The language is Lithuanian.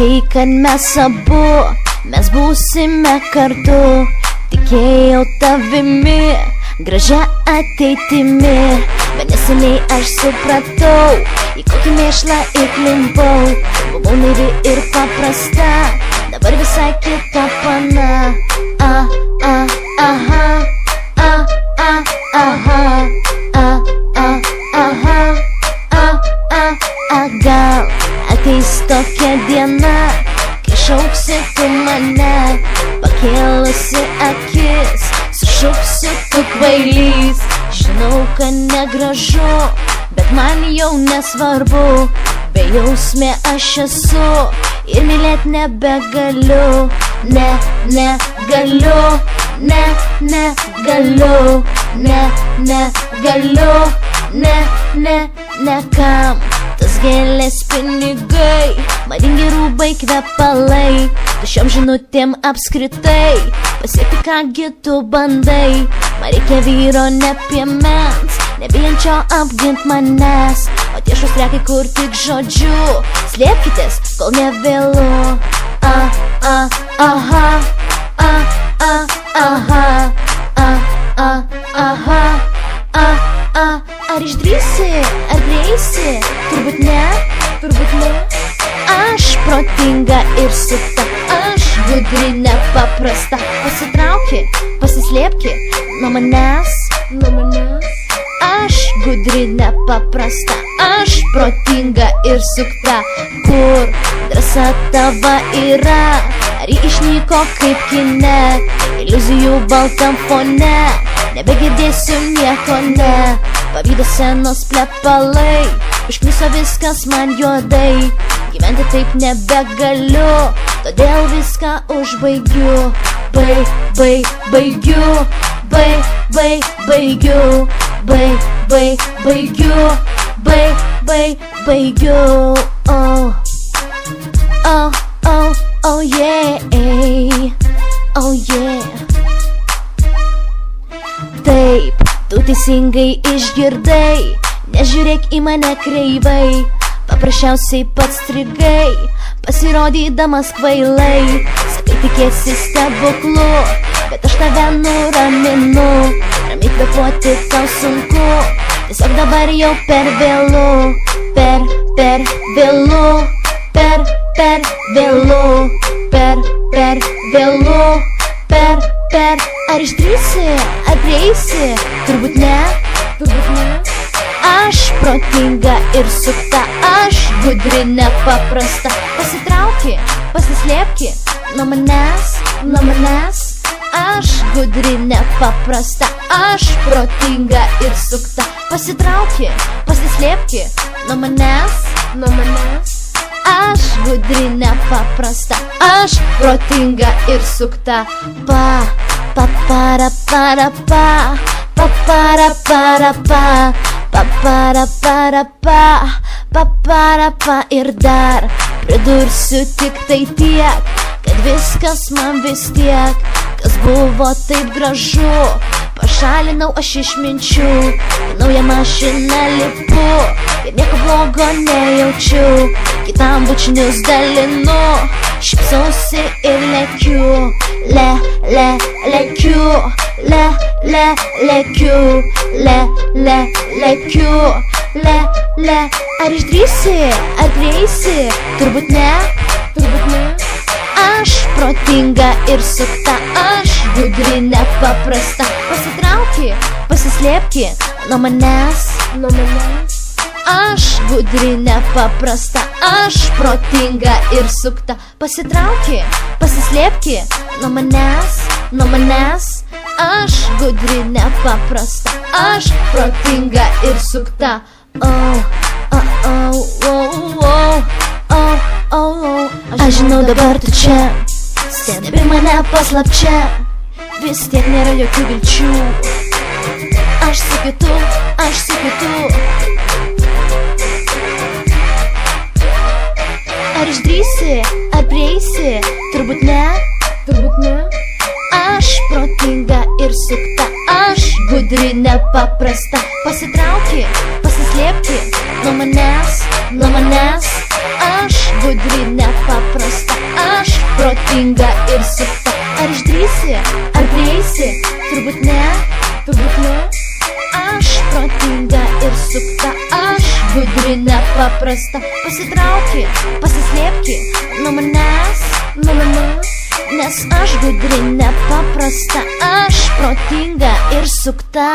Sakei, kad mes abu, mes būsime kartu. Tikėjau tavimi, gražia ateitimi, bet neseniai aš supratau, į kokį mėšlą įklimpau. Buvau naivi ir paprasta, dabar visai kita pana. Gal ateis tokia diena, kai šauksi tu mane, pakėlusi akis, sušauksiu tu kvailys. Žinau, kad negražu, bet man jau nesvarbu, bejausmė aš esu ir mylėt nebegaliu. Negaliu, negaliu, negaliu, nekam. Tas gėlės pinigai, madingi rūbai, kvepalai, tuščiom žinutėm apskritai, pasiekti kągi tu bandai. Man reikia vyro ne piemens, nebijančio apgint manęs, o tiešus rekai kur tik žodžiu. Slėpkitės, kol nevėlu. Ar išdrįsi, ar prieisi? Turbūt ne, turbūt ne. Aš protinga ir sukta, aš gudri nepaprasta. Pasitrauki, pasislėpki nuo manęs, nuo manęs. Aš gudri nepaprasta, aš protinga ir sukta. Kur drąsa tava yra? Ar ji išnyko kaip kine? Iliuzijų baltam fone, nebegirdėsiu nieko, ne. Pavydo senos plepalai, užkniso viskas man juodai. Gyventi taip nebegaliu, todėl viską užbaigiu. Baigiu, baigiu. Oh yeah, oh yeah. Taip, tu teisingai išgirdai, nežiūrėk į mane kreivai. Paprasčiausiai pats strigai, pasirodydamas kvailai. Sakai, tikėsi stebuklu, bet aš tave nuraminu. Ramiai kvėpuoti tau sunku, tiesiog dabar jau per vėlu. Per vėlu, per vėlu, per vėlu, per. Ar išdrįsi, ar prieisi? Turbūt ne, turbūt ne. Aš protinga ir sukta, aš gudri nepaprasta. Pasitrauki, pasislėpki nuo manęs, nuo manęs. Aš gudri nepaprasta, aš protinga ir sukta. Pasitrauki, pasislėpki nuo manęs, nuo manęs. Aš gudri nepaprasta, aš protinga ir sukta. Ir dar pridursiu tik tai tiek, kad viskas man vis tiek, kas buvo taip gražu, pašalinau aš iš minčių. Į naują mašiną lipu ir nieko blogo nejaučiu. Kitam bučinius dalinu, šypsausi ir lekiu. Lekiu, lekiu. Ar išdrįsi, ar prieisi? Turbūt ne, turbūt ne. Aš protinga ir sukta, aš gudri nepaprasta. Pasitrauki, pasislėpki nuo manęs, nuo manęs. Aš gudri nepaprasta, aš protinga ir sukta. Pasitrauki, pasislėpki nuo manęs, nuo manęs. Aš gudri nepaprasta, aš protinga ir sukta. Aš žinau dabar tu čia, stebi mane paslapčia, vis tiek nėra jokių vilčių. Aš su kitu, aš su kitu. Ar išdrįsi, ar prieisi? Turbūt ne, turbūt ne. Aš protinga ir sukta, aš gudri nepaprasta. Pasitrauki, pasislėpki nuo manęs, nuo manęs. Aš gudri nepaprasta. paprasta. Aš protinga ir sukta. Ar išdrįsi, ar prieisi? Turbūt ne, turbūt ne. Aš protinga ir sukta. Aš gudri, nepaprasta. Pasitrauki, pasislėpki nuo manęs, nuo manęs. Nes aš gudri, nepaprasta. Aš protinga ir sukta.